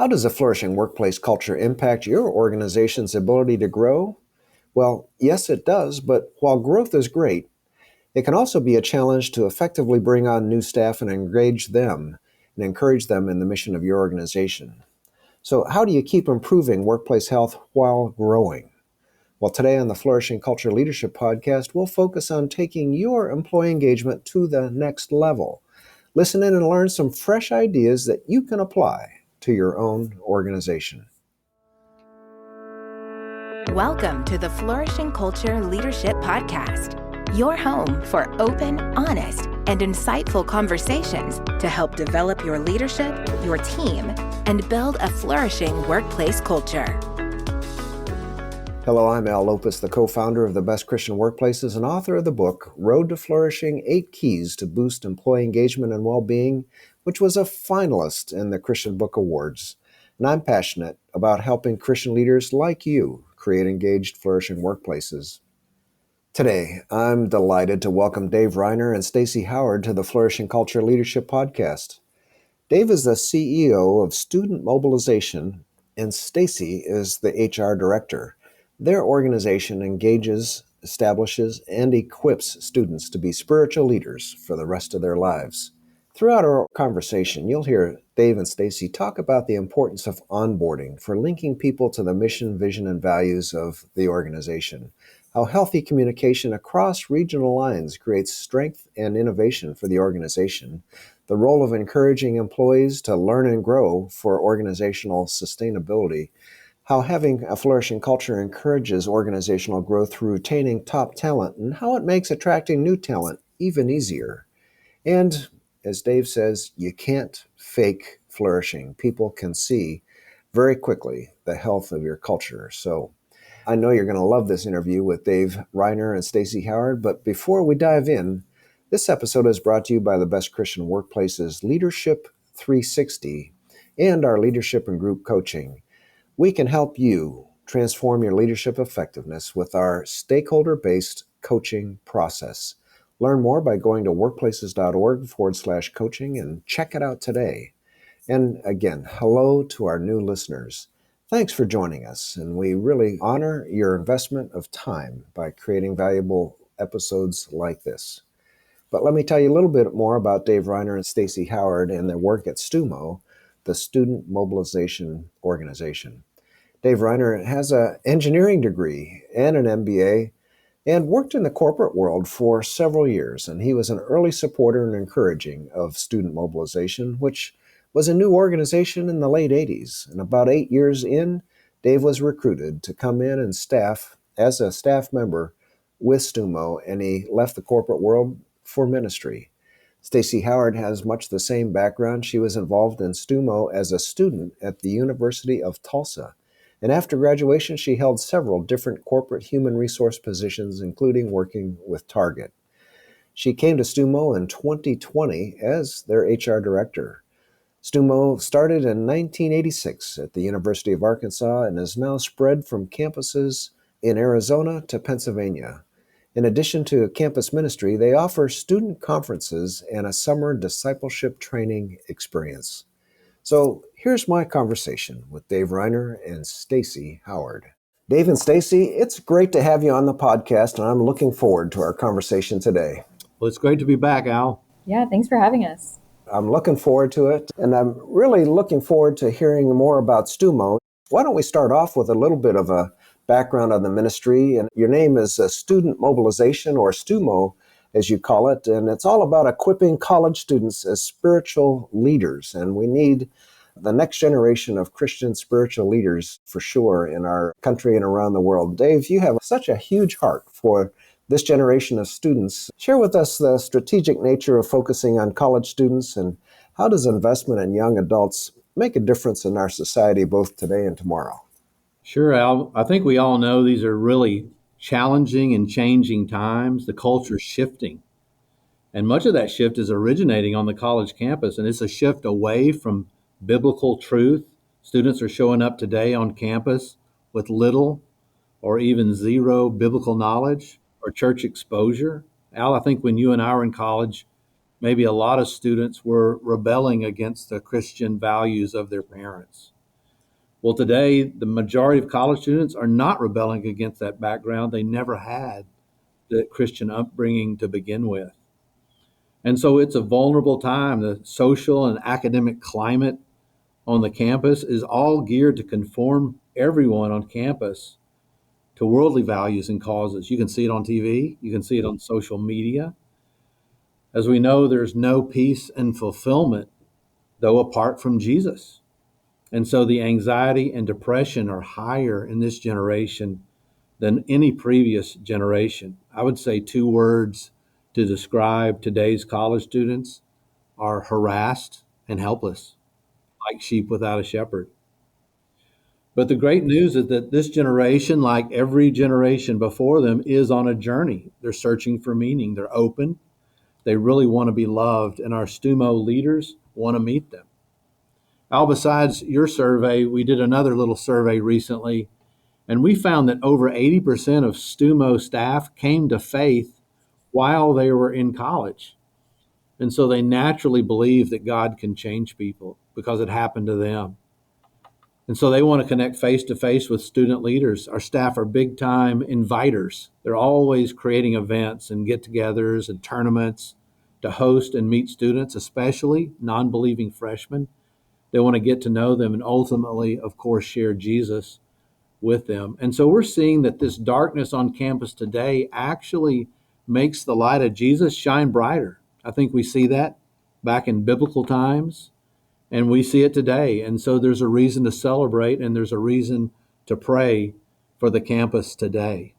How does a flourishing workplace culture impact your organization's ability to grow? Well, yes, it does, but while growth is great, it can also be a challenge to effectively bring on new staff and engage them and encourage them in the mission of your organization. So, how do you keep improving workplace health while growing? Well, today on the Flourishing Culture Leadership Podcast, we'll focus on taking your employee engagement to the next level. Listen in and learn some fresh ideas that you can apply to your own organization. Welcome to the Flourishing Culture Leadership Podcast, your home for open, honest, and insightful conversations to help develop your leadership, your team, and build a flourishing workplace culture. Hello, I'm Al Lopez, the co-founder of the Best Christian Workplaces and author of the book, Road to Flourishing, 8 Keys to Boost Employee Engagement and Well-Being, which was a finalist in the Christian Book Awards. And I'm passionate about helping Christian leaders like you create engaged, flourishing workplaces. Today, I'm delighted to welcome Dave Riner and Stacey Howard to the Flourishing Culture Leadership Podcast. Dave is the CEO of Student Mobilization, and Stacey is the HR Director. Their organization engages, establishes, and equips students to be spiritual leaders for the rest of their lives. Throughout our conversation, you'll hear Dave and Stacey talk about the importance of onboarding for linking people to the mission, vision, and values of the organization, how healthy communication across regional lines creates strength and innovation for the organization, the role of encouraging employees to learn and grow for organizational sustainability, how having a flourishing culture encourages organizational growth through retaining top talent, and how it makes attracting new talent even easier. And as Dave says, you can't fake flourishing. People can see very quickly the health of your culture. So I know you're going to love this interview with Dave Riner and Stacey Howard, but before we dive in, this episode is brought to you by the Best Christian Workplaces Leadership 360 and our leadership and group coaching. We can help you transform your leadership effectiveness with our stakeholder-based coaching process. Learn more by going to workplaces.org/coaching and check it out today. And again, hello to our new listeners. Thanks for joining us, and we really honor your investment of time by creating valuable episodes like this. But let me tell you a little bit more about Dave Riner and Stacey Howard and their work at STUMO, the Student Mobilization Organization. Dave Riner has an engineering degree and an MBA and worked in the corporate world for several years, and he was an early supporter and encouraging of Student Mobilization, which was a new organization in the late 80s. And about 8 years in, Dave was recruited to come in and staff as a staff member with STUMO, and he left the corporate world for ministry. Stacey Howard has much the same background. She was involved in STUMO as a student at the University of Tulsa. And after graduation, she held several different corporate human resource positions, including working with Target. She came to STUMO in 2020 as their HR director. STUMO started in 1986 at the University of Arkansas and has now spread from campuses in Arizona to Pennsylvania. In addition to campus ministry, they offer student conferences and a summer discipleship training experience. So here's my conversation with Dave Riner and Stacey Howard. Dave and Stacey, it's great to have you on the podcast, and I'm looking forward to our conversation today. Well, it's great to be back, Al. Yeah, thanks for having us. I'm looking forward to it, and I'm really looking forward to hearing more about STUMO. Why don't we start off with a little bit of a background on the ministry? And your name is Student Mobilization, or STUMO, as you call it, and it's all about equipping college students as spiritual leaders. And we need the next generation of Christian spiritual leaders for sure in our country and around the world. Dave, you have such a huge heart for this generation of students. Share with us the strategic nature of focusing on college students, and how does investment in young adults make a difference in our society both today and tomorrow? Sure, Al. I think we all know these are really challenging and changing times. The culture's shifting. And much of that shift is originating on the college campus, and it's a shift away from biblical truth. Students are showing up today on campus with little or even zero biblical knowledge or church exposure. Al, I think when you and I were in college, maybe a lot of students were rebelling against the Christian values of their parents. Well, today, the majority of college students are not rebelling against that background. They never had the Christian upbringing to begin with. And so it's a vulnerable time. The social and academic climate on the campus is all geared to conform everyone on campus to worldly values and causes. You can see it on TV, you can see it on social media. As we know, there's no peace and fulfillment, though, apart from Jesus. And so the anxiety and depression are higher in this generation than any previous generation. I would say two words to describe today's college students are harassed and helpless, like sheep without a shepherd. But the great news is that this generation, like every generation before them, is on a journey. They're searching for meaning. They're open. They really want to be loved, and our STUMO leaders want to meet them. Al, besides your survey, we did another little survey recently, and we found that over 80% of STUMO staff came to faith while they were in college. And so they naturally believe that God can change people because it happened to them. And so they want to connect face to face with student leaders. Our staff are big time inviters. They're always creating events and get togethers and tournaments to host and meet students, especially non believing freshmen. They want to get to know them and ultimately, of course, share Jesus with them. And so we're seeing that this darkness on campus today actually makes the light of Jesus shine brighter. I think we see that back in biblical times, and we see it today. And so there's a reason to celebrate, and there's a reason to pray for the campus today.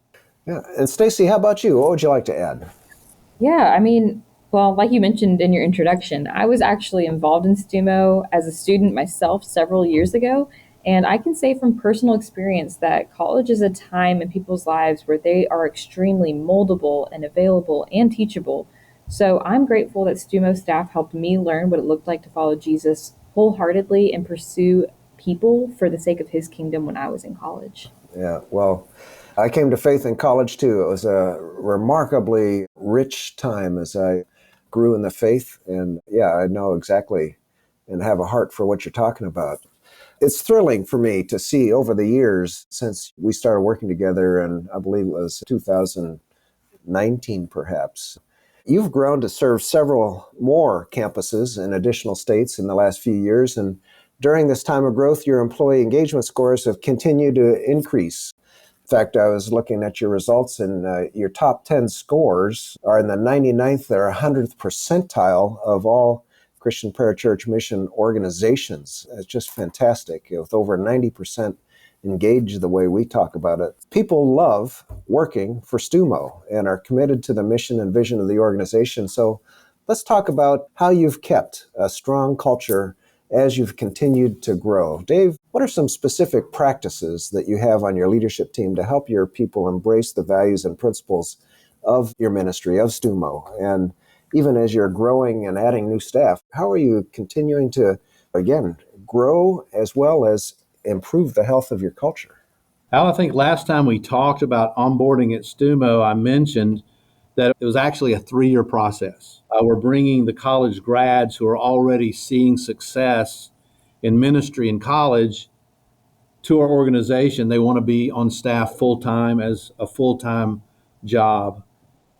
Yeah. And Stacey, how about you? What would you like to add? Yeah, I mean, well, like you mentioned in your introduction, I was actually involved in STUMO as a student myself several years ago. And I can say from personal experience that college is a time in people's lives where they are extremely moldable and available and teachable. So I'm grateful that STUMO staff helped me learn what it looked like to follow Jesus wholeheartedly and pursue people for the sake of his kingdom when I was in college. Yeah, well, I came to faith in college too. It was a remarkably rich time as I grew in the faith. And yeah, I know exactly and have a heart for what you're talking about. It's thrilling for me to see over the years since we started working together, and I believe it was 2019 perhaps. You've grown to serve several more campuses in additional states in the last few years. And during this time of growth, your employee engagement scores have continued to increase. In fact, I was looking at your results, and your top 10 scores are in the 99th or 100th percentile of all Christian parachurch mission organizations. It's just fantastic, with over 90% engaged the way we talk about it. People love working for STUMO and are committed to the mission and vision of the organization. So let's talk about how you've kept a strong culture as you've continued to grow. Dave, what are some specific practices that you have on your leadership team to help your people embrace the values and principles of your ministry, of STUMO? And even as you're growing and adding new staff, how are you continuing to, again, grow as well as improve the health of your culture? Al, I think last time we talked about onboarding at STUMO, I mentioned that it was actually a 3-year process. We're bringing the college grads who are already seeing success in ministry in college to our organization. They want to be on staff full time as a full time job.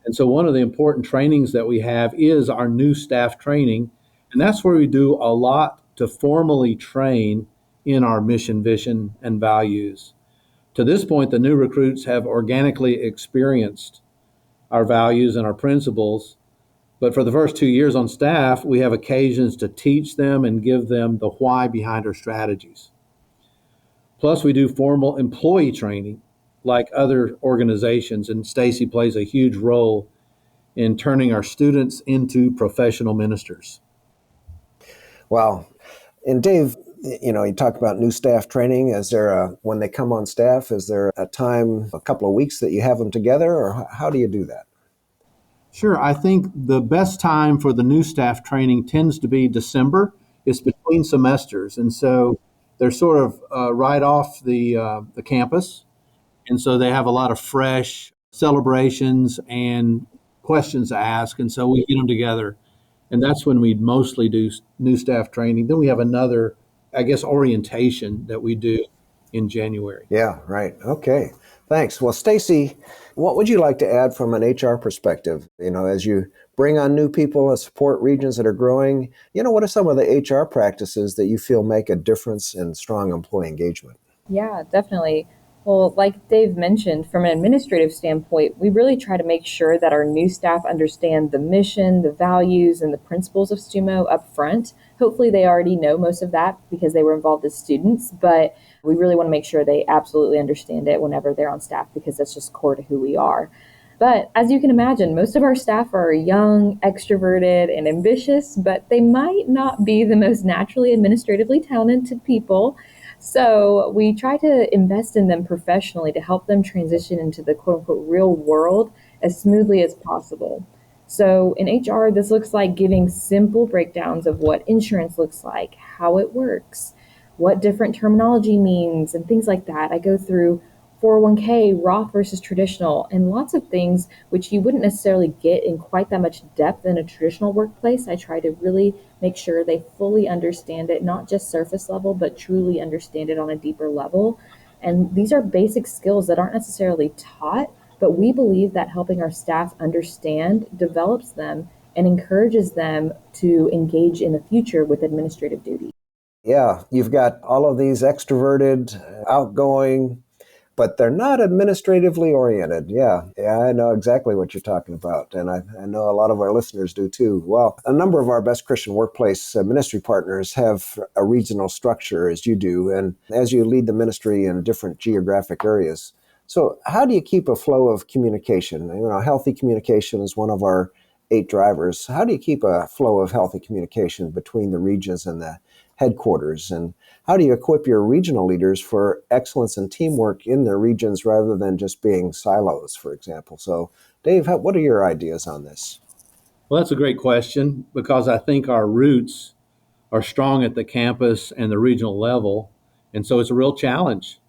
And so one of the important trainings that we have is our new staff training. And that's where we do a lot to formally train in our mission, vision, and values. To this point, the new recruits have organically experienced our values and our principles. But for the first 2 years on staff, we have occasions to teach them and give them the why behind our strategies. Plus, we do formal employee training like other organizations, and Stacey plays a huge role in turning our students into professional ministers. Wow. And Dave, you talk about new staff training. Is there when they come on staff, is there a time, a couple of weeks that you have them together, or how do you do that? Sure. I think the best time for the new staff training tends to be December. It's between semesters. And so they're sort of right off the campus. And so they have a lot of fresh celebrations and questions to ask. And so we get them together. And that's when we mostly do new staff training. Then we have another I guess, orientation that we do in January. Yeah, right. Okay. Thanks. Well, Stacey, what would you like to add from an HR perspective? As you bring on new people and support regions that are growing, what are some of the HR practices that you feel make a difference in strong employee engagement? Yeah, definitely. Well, like Dave mentioned, from an administrative standpoint, we really try to make sure that our new staff understand the mission, the values, and the principles of STUMO up front. Hopefully, they already know most of that because they were involved as students, but we really want to make sure they absolutely understand it whenever they're on staff because that's just core to who we are. But as you can imagine, most of our staff are young, extroverted, and ambitious, but they might not be the most naturally administratively talented people. So we try to invest in them professionally to help them transition into the quote unquote real world as smoothly as possible. So in HR, this looks like giving simple breakdowns of what insurance looks like, how it works, what different terminology means, and things like that. I go through 401k, Roth versus traditional, and lots of things which you wouldn't necessarily get in quite that much depth in a traditional workplace. I try to really make sure they fully understand it, not just surface level, but truly understand it on a deeper level. And these are basic skills that aren't necessarily taught, but we believe that helping our staff understand develops them and encourages them to engage in the future with administrative duties. Yeah, you've got all of these extroverted, outgoing, but they're not administratively oriented. Yeah, I know exactly what you're talking about. And I know a lot of our listeners do too. Well, a number of our best Christian workplace ministry partners have a regional structure as you do, and as you lead the ministry in different geographic areas. So how do you keep a flow of communication? Healthy communication is one of our 8 drivers. How do you keep a flow of healthy communication between the regions and the headquarters? And how do you equip your regional leaders for excellence and teamwork in their regions rather than just being silos, for example? So, Dave, what are your ideas on this? Well, that's a great question because I think our roots are strong at the campus and the regional level. And so it's a real challenge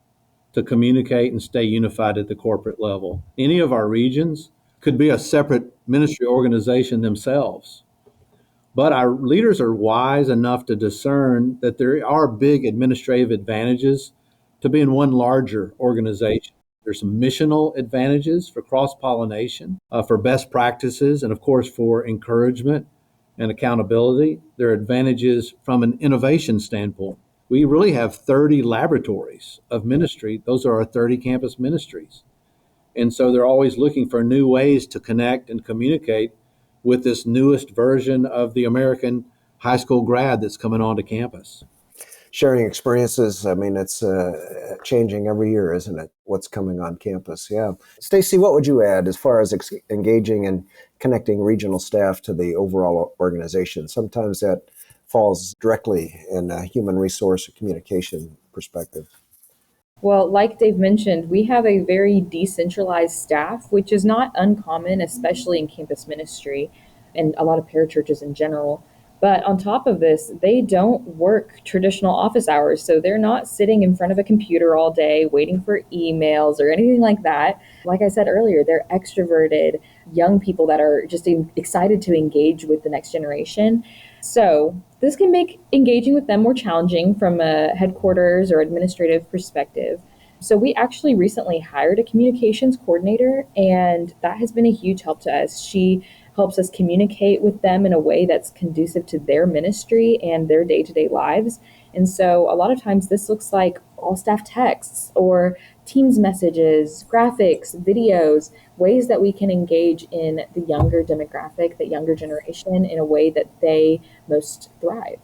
to communicate and stay unified at the corporate level. Any of our regions could be a separate ministry organization themselves. But our leaders are wise enough to discern that there are big administrative advantages to being one larger organization. There's some missional advantages for cross-pollination, for best practices, and of course for encouragement and accountability. There are advantages from an innovation standpoint. We really have 30 laboratories of ministry. Those are our 30 campus ministries. And so they're always looking for new ways to connect and communicate with this newest version of the American high school grad that's coming onto campus. Sharing experiences, it's changing every year, isn't it? What's coming on campus, yeah. Stacey, what would you add as far as engaging and connecting regional staff to the overall organization? Sometimes that falls directly in a human resource or communication perspective. Well, like Dave mentioned, we have a very decentralized staff, which is not uncommon, especially in campus ministry and a lot of parachurches in general. But on top of this, they don't work traditional office hours. So they're not sitting in front of a computer all day waiting for emails or anything like that. Like I said earlier, they're extroverted young people that are just excited to engage with the next generation. So this can make engaging with them more challenging from a headquarters or administrative perspective. So we actually recently hired a communications coordinator, and that has been a huge help to us. She helps us communicate with them in a way that's conducive to their ministry and their day-to-day lives. And so a lot of times this looks like all staff texts or Teams messages, graphics, videos, ways that we can engage in the younger demographic, the younger generation, in a way that they most thrive.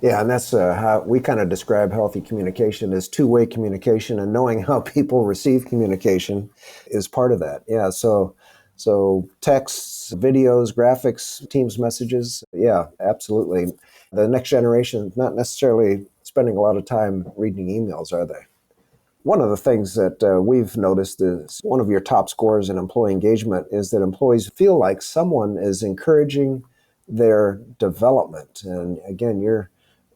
Yeah, and that's how we kind of describe healthy communication as two-way communication, and knowing how people receive communication is part of that. Yeah, so texts, videos, graphics, Teams messages, yeah, absolutely. The next generation is not necessarily spending a lot of time reading emails, are they? One of the things that we've noticed is one of your top scores in employee engagement is that employees feel like someone is encouraging their development. And again, you're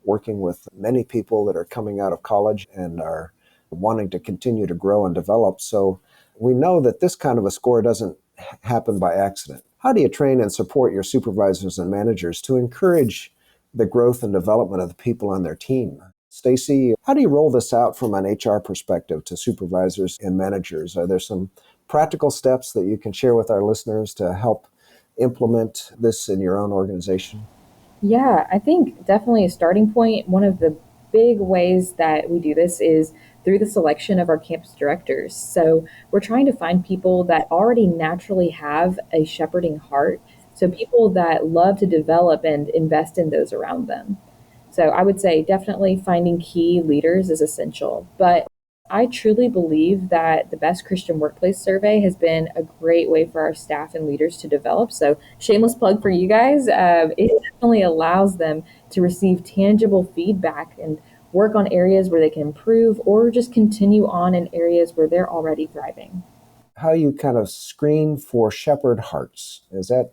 working with many people that are coming out of college and are wanting to continue to grow and develop. So we know that this kind of a score doesn't happen by accident. How do you train and support your supervisors and managers to encourage the growth and development of the people on their team? Stacey, how do you roll this out from an HR perspective to supervisors and managers? Are there some practical steps that you can share with our listeners to help implement this in your own organization? Yeah, I think definitely a starting point. One of the big ways that we do this is through the selection of our campus directors. So we're trying to find people that already naturally have a shepherding heart. So people that love to develop and invest in those around them. So I would say definitely finding key leaders is essential. But I truly believe that the Best Christian Workplace Survey has been a great way for our staff and leaders to develop. So, shameless plug for you guys. It definitely allows them to receive tangible feedback and work on areas where they can improve or just continue on in areas where they're already thriving. How you kind of screen for shepherd hearts. Is that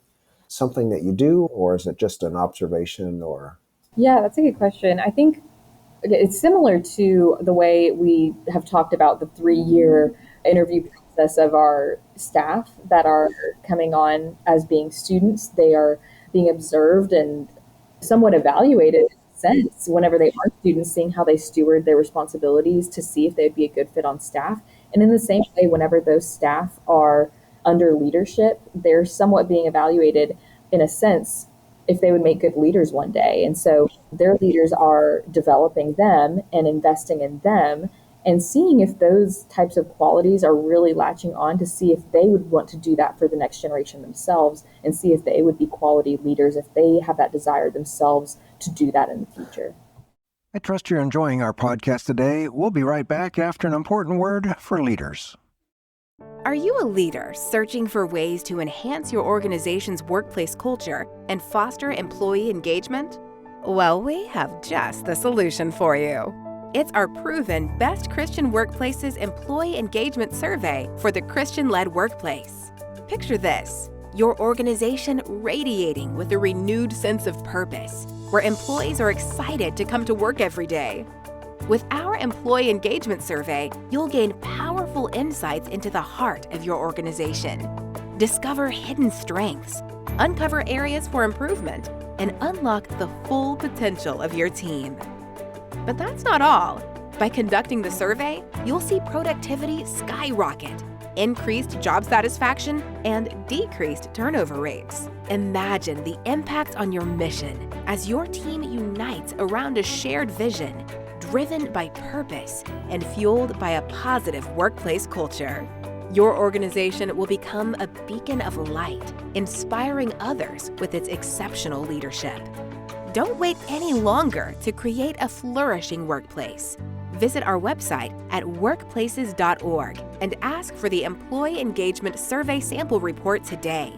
something that you do, or is it just an observation? Or Yeah, that's a good question. I think it's similar to the way we have talked about the 3 year interview process of our staff that are coming on as being students. They are being observed and somewhat evaluated in a sense whenever they are students, seeing how they steward their responsibilities to see if they'd be a good fit on staff. And in the same way, whenever those staff are under leadership, they're somewhat being evaluated in a sense if they would make good leaders one day. And so their leaders are developing them and investing in them and seeing if those types of qualities are really latching on to see if they would want to do that for the next generation themselves and see if they would be quality leaders if they have that desire themselves to do that in the future. I trust you're enjoying our podcast today. We'll be right back after an important word for leaders. Are you a leader searching for ways to enhance your organization's workplace culture and foster employee engagement? Well, we have just the solution for you. It's our proven Best Christian Workplaces Employee Engagement Survey for the Christian-led workplace. Picture this: your organization radiating with a renewed sense of purpose, where employees are excited to come to work every day. With our Employee Engagement Survey, you'll gain powerful insights into the heart of your organization. Discover hidden strengths, uncover areas for improvement, and unlock the full potential of your team. But that's not all. By conducting the survey, you'll see productivity skyrocket, increased job satisfaction, and decreased turnover rates. Imagine the impact on your mission as your team unites around a shared vision, driven by purpose and fueled by a positive workplace culture. Your organization will become a beacon of light, inspiring others with its exceptional leadership. Don't wait any longer to create a flourishing workplace. Visit our website at workplaces.org and ask for the Employee Engagement Survey Sample Report today.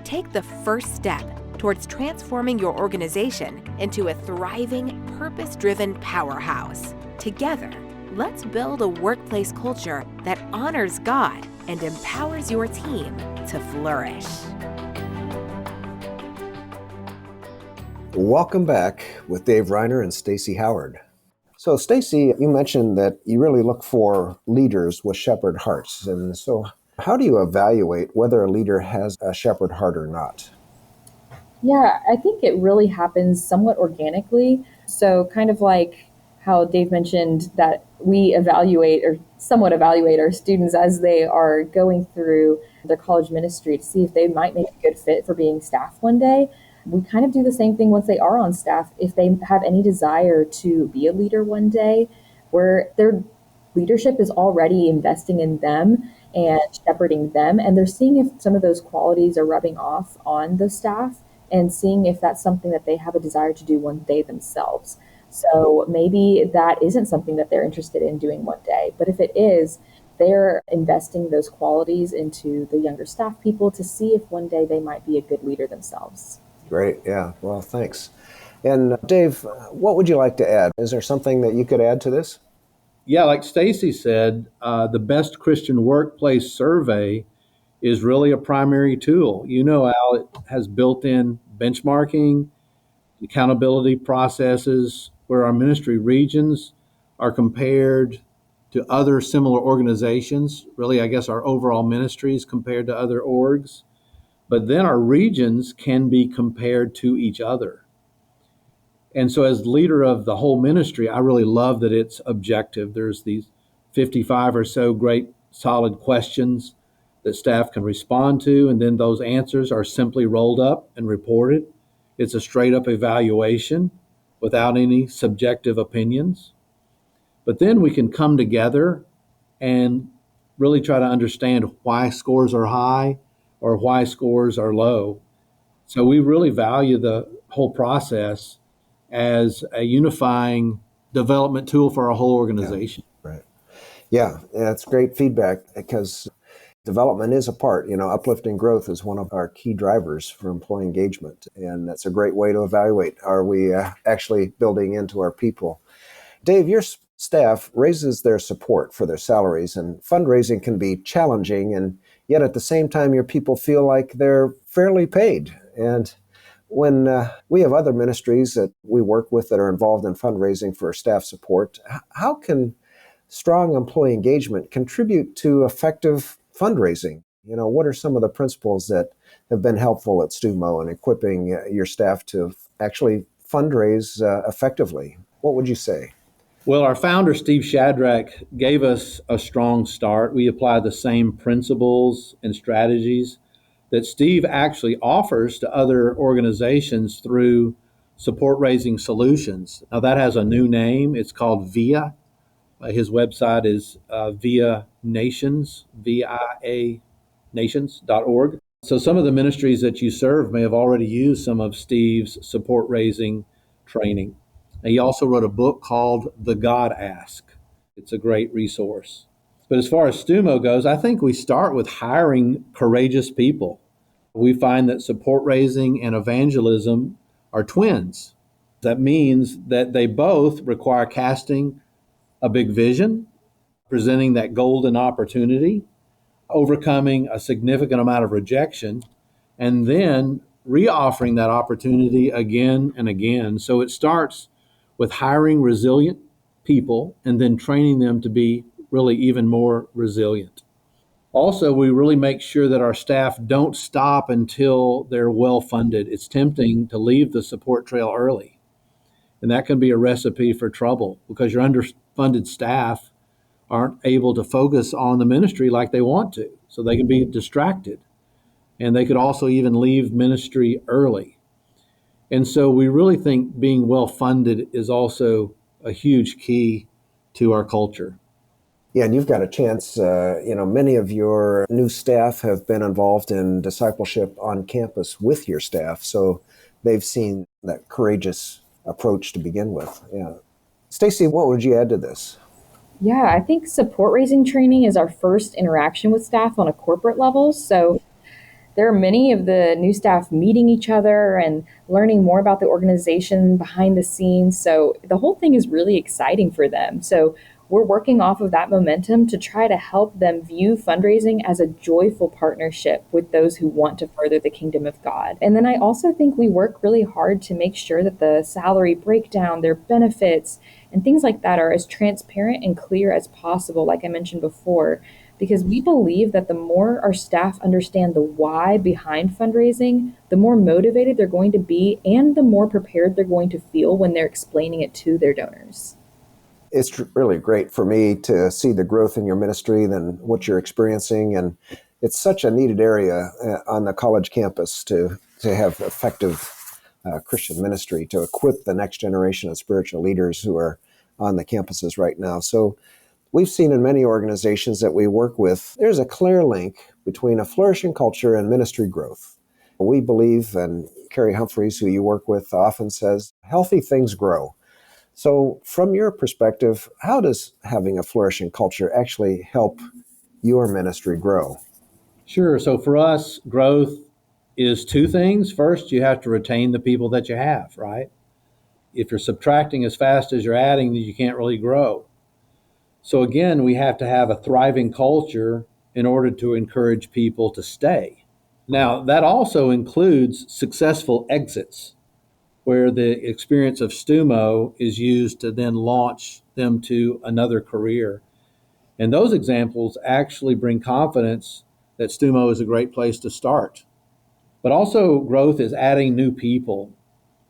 Take the first step towards transforming your organization into a thriving, purpose-driven powerhouse. Together, let's build a workplace culture that honors God and empowers your team to flourish. welcome back with Dave Riner and Stacey Howard. So, Stacey, you mentioned that you really look for leaders with shepherd hearts. And so, how do you evaluate whether a leader has a shepherd heart or not? Yeah, I think it really happens somewhat organically. So, kind of like how Dave mentioned that we evaluate or somewhat evaluate our students as they are going through their college ministry to see if they might make a good fit for being staff one day. We kind of do the same thing once they are on staff. If they have any desire to be a leader one day, where their leadership is already investing in them and shepherding them, and they're seeing if some of those qualities are rubbing off on the staff and seeing if that's something that they have a desire to do one day themselves. So maybe that isn't something that they're interested in doing one day, but if it is, they're investing those qualities into the younger staff people to see if one day they might be a good leader themselves. Great. Yeah. Well, thanks. And Dave, what would you like to add? Is there something that you could add to this? Yeah, like Stacey said, the Best Christian Workplace Survey is really a primary tool. You know, Al, it has built-in benchmarking, accountability processes where our ministry regions are compared to other similar organizations. Really, I guess our overall ministries compared to other orgs. But then our regions can be compared to each other. And so as leader of the whole ministry, I really love that it's objective. There's these 55 or so great solid questions that staff can respond to, and then those answers are simply rolled up and reported. It's a straight up evaluation without any subjective opinions. But then we can come together and really try to understand why scores are high or why scores are low. So we really value the whole process as a unifying development tool for our whole Yeah, organization. right. Yeah, that's great feedback because development is a part. Uplifting growth is one of our key drivers for employee engagement. And that's a great way to evaluate, are we actually building into our people? Dave, your staff raises their support for their salaries, and fundraising can be challenging, and yet at the same time, your people feel like they're fairly paid. And when we have other ministries that we work with that are involved in fundraising for staff support, how can strong employee engagement contribute to effective fundraising? What are some of the principles that have been helpful at STUMO in equipping your staff to actually fundraise effectively? What would you say? Well, our founder, Steve Shadrach, gave us a strong start. We apply the same principles and strategies that Steve actually offers to other organizations through support raising solutions. Now, that has a new name. It's called VIA. His website is VIA Nations, VIA Nations.org. So some of the ministries that you serve may have already used some of Steve's support raising training. And he also wrote a book called The God Ask. It's a great resource. But as far as STUMO goes, I think we start with hiring courageous people. We find that support raising and evangelism are twins. That means that they both require casting a big vision, presenting that golden opportunity, overcoming a significant amount of rejection, and then reoffering that opportunity again and again. So it starts with hiring resilient people and then training them to be really even more resilient. Also, we really make sure that our staff don't stop until they're well funded. It's tempting to leave the support trail early, and that can be a recipe for trouble because your underfunded staff aren't able to focus on the ministry like they want to. So they can be distracted, and they could also even leave ministry early. And so we really think being well funded is also a huge key to our culture. Yeah, and you've got a chance. Many of your new staff have been involved in discipleship on campus with your staff, so they've seen that courageous approach to begin with. Yeah. Stacey, what would you add to this? Yeah, I think support raising training is our first interaction with staff on a corporate level. So there are many of the new staff meeting each other and learning more about the organization behind the scenes. So the whole thing is really exciting for them. So we're working off of that momentum to try to help them view fundraising as a joyful partnership with those who want to further the kingdom of God. And then I also think we work really hard to make sure that the salary breakdown, their benefits, and things like that are as transparent and clear as possible, like I mentioned before, because we believe that the more our staff understand the why behind fundraising, the more motivated they're going to be and the more prepared they're going to feel when they're explaining it to their donors. It's really great for me to see the growth in your ministry and what you're experiencing. And it's such a needed area on the college campus to have effective Christian ministry, to equip the next generation of spiritual leaders who are on the campuses right now. So we've seen in many organizations that we work with, there's a clear link between a flourishing culture and ministry growth. We believe, and Carrie Humphreys, who you work with, often says, healthy things grow. So from your perspective, how does having a flourishing culture actually help your ministry grow? Sure. So for us, growth is two things. First, you have to retain the people that you have, right? If you're subtracting as fast as you're adding, then you can't really grow. So again, we have to have a thriving culture in order to encourage people to stay. Now, that also includes successful exits, where the experience of STUMO is used to then launch them to another career. And those examples actually bring confidence that STUMO is a great place to start. But also growth is adding new people.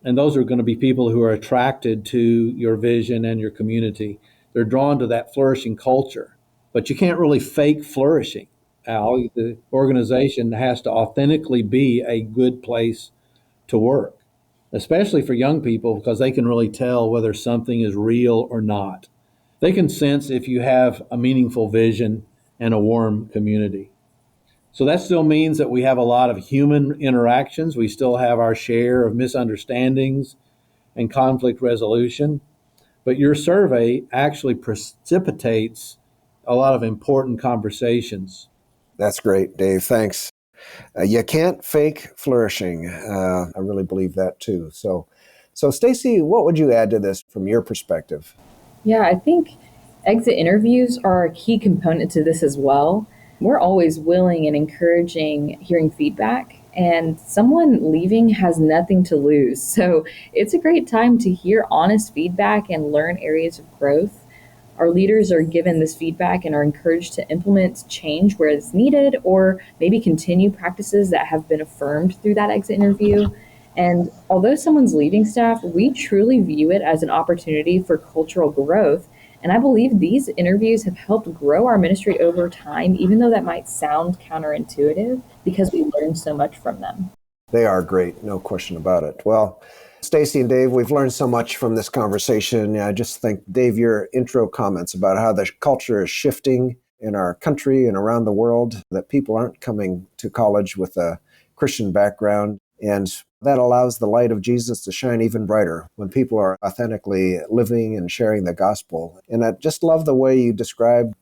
And those are going to be people who are attracted to your vision and your community. They're drawn to that flourishing culture. But you can't really fake flourishing, Al. The organization has to authentically be a good place to work, especially for young people, because they can really tell whether something is real or not. They can sense if you have a meaningful vision and a warm community. So that still means that we have a lot of human interactions. We still have our share of misunderstandings and conflict resolution. But your survey actually precipitates a lot of important conversations. That's great, Dave. Thanks. You can't fake flourishing. I really believe that too. So Stacey, what would you add to this from your perspective? Yeah, I think exit interviews are a key component to this as well. We're always willing and encouraging hearing feedback, and someone leaving has nothing to lose. So it's a great time to hear honest feedback and learn areas of growth. Our leaders are given this feedback and are encouraged to implement change where it's needed, or maybe continue practices that have been affirmed through that exit interview. And although someone's leaving staff, we truly view it as an opportunity for cultural growth. And I believe these interviews have helped grow our ministry over time, even though that might sound counterintuitive, because we learned so much from them. They are great, no question about it. Well, Stacey and Dave, we've learned so much from this conversation. I just think, Dave, your intro comments about how the culture is shifting in our country and around the world, that people aren't coming to college with a Christian background, and that allows the light of Jesus to shine even brighter when people are authentically living and sharing the gospel. And I just love the way you describe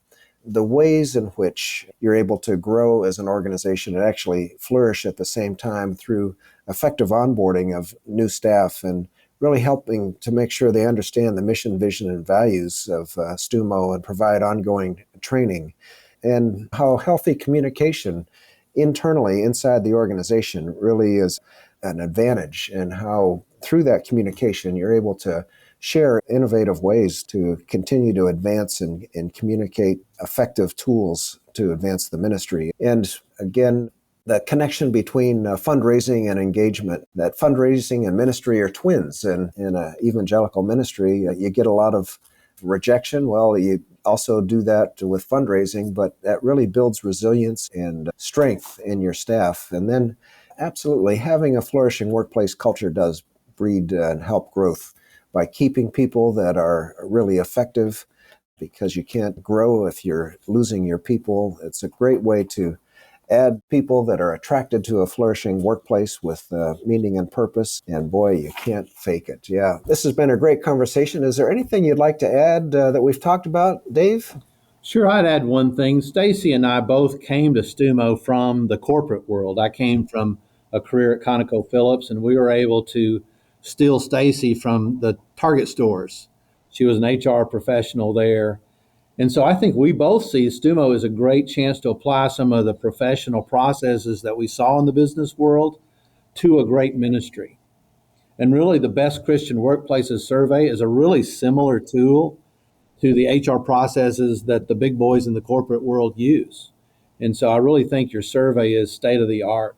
the ways in which you're able to grow as an organization and actually flourish at the same time through effective onboarding of new staff and really helping to make sure they understand the mission, vision, and values of STUMO and provide ongoing training, and how healthy communication internally inside the organization really is an advantage, and how through that communication you're able to share innovative ways to continue to advance and communicate effective tools to advance the ministry. And again, the connection between fundraising and engagement, that fundraising and ministry are twins. And in an evangelical ministry, you get a lot of rejection. Well, you also do that with fundraising, but that really builds resilience and strength in your staff. And then absolutely having a flourishing workplace culture does breed and help growth by keeping people that are really effective, because you can't grow if you're losing your people. It's a great way to add people that are attracted to a flourishing workplace with meaning and purpose. And boy, you can't fake it. Yeah, this has been a great conversation. Is there anything you'd like to add that we've talked about, Dave? Sure, I'd add one thing. Stacey and I both came to STUMO from the corporate world. I came from a career at ConocoPhillips, and we were able to steal Stacey from the Target stores. She was an HR professional there. And so I think we both see STUMO as a great chance to apply some of the professional processes that we saw in the business world to a great ministry. And really, the Best Christian Workplaces survey is a really similar tool to the HR processes that the big boys in the corporate world use. And so I really think your survey is state of the art.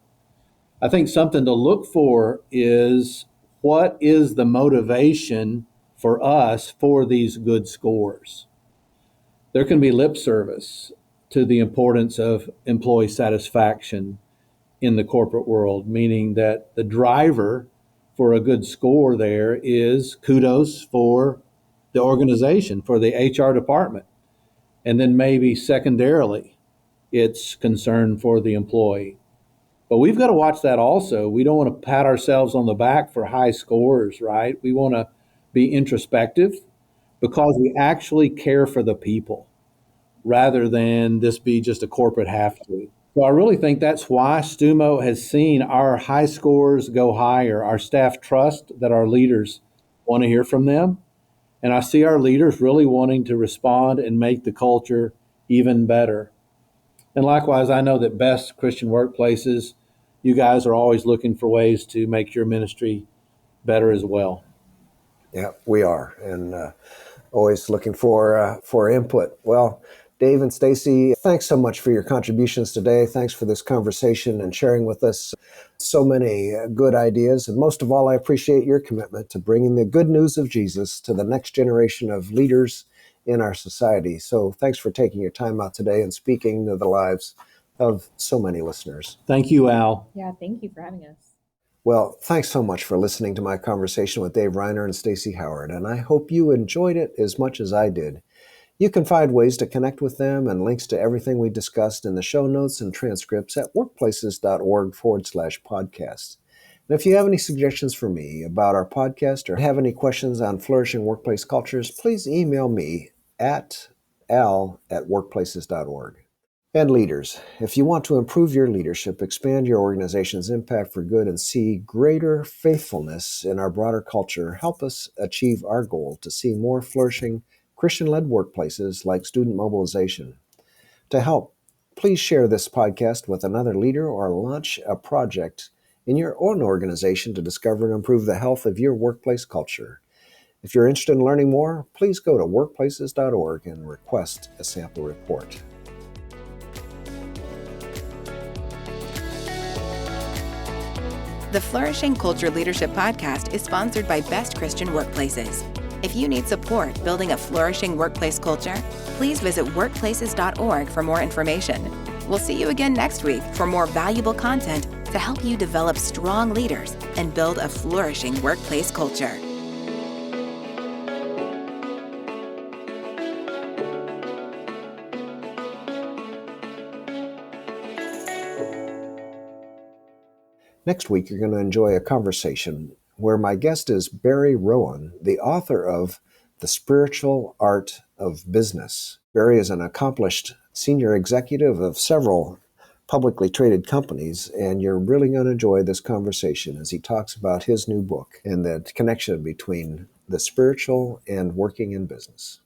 I think something to look for is, what is the motivation for us for these good scores? There can be lip service to the importance of employee satisfaction in the corporate world, meaning that the driver for a good score there is kudos for the organization, for the HR department. And then maybe secondarily, it's concern for the employee. But we've got to watch that also. We don't want to pat ourselves on the back for high scores, right? We want to be introspective because we actually care for the people rather than this be just a corporate have to. So I really think that's why STUMO has seen our high scores go higher. Our staff trust that our leaders want to hear from them. And I see our leaders really wanting to respond and make the culture even better. And likewise, I know that Best Christian Workplaces, you guys are always looking for ways to make your ministry better as well. Yeah, we are, and always looking for input. Well, Dave and Stacey, thanks so much for your contributions today. Thanks for this conversation and sharing with us so many good ideas. And most of all, I appreciate your commitment to bringing the good news of Jesus to the next generation of leaders in our society. So thanks for taking your time out today and speaking to the lives of so many listeners. Thank you, Al. Yeah, thank you for having us. Well, thanks so much for listening to my conversation with Dave Riner and Stacey Howard, and I hope you enjoyed it as much as I did. You can find ways to connect with them and links to everything we discussed in the show notes and transcripts at workplaces.org/podcast. And if you have any suggestions for me about our podcast or have any questions on flourishing workplace cultures, please email me at al@workplaces.org. And leaders, if you want to improve your leadership, expand your organization's impact for good, and see greater faithfulness in our broader culture, help us achieve our goal to see more flourishing Christian-led workplaces like student mobilization. To help, please share this podcast with another leader or launch a project in your own organization to discover and improve the health of your workplace culture. If you're interested in learning more, please go to workplaces.org and request a sample report. The Flourishing Culture Leadership Podcast is sponsored by Best Christian Workplaces. If you need support building a flourishing workplace culture, please visit workplaces.org for more information. We'll see you again next week for more valuable content to help you develop strong leaders and build a flourishing workplace culture. Next week, you're going to enjoy a conversation where my guest is Barry Rowan, the author of The Spiritual Art of Business. Barry is an accomplished senior executive of several publicly traded companies, and you're really going to enjoy this conversation as he talks about his new book and the connection between the spiritual and working in business.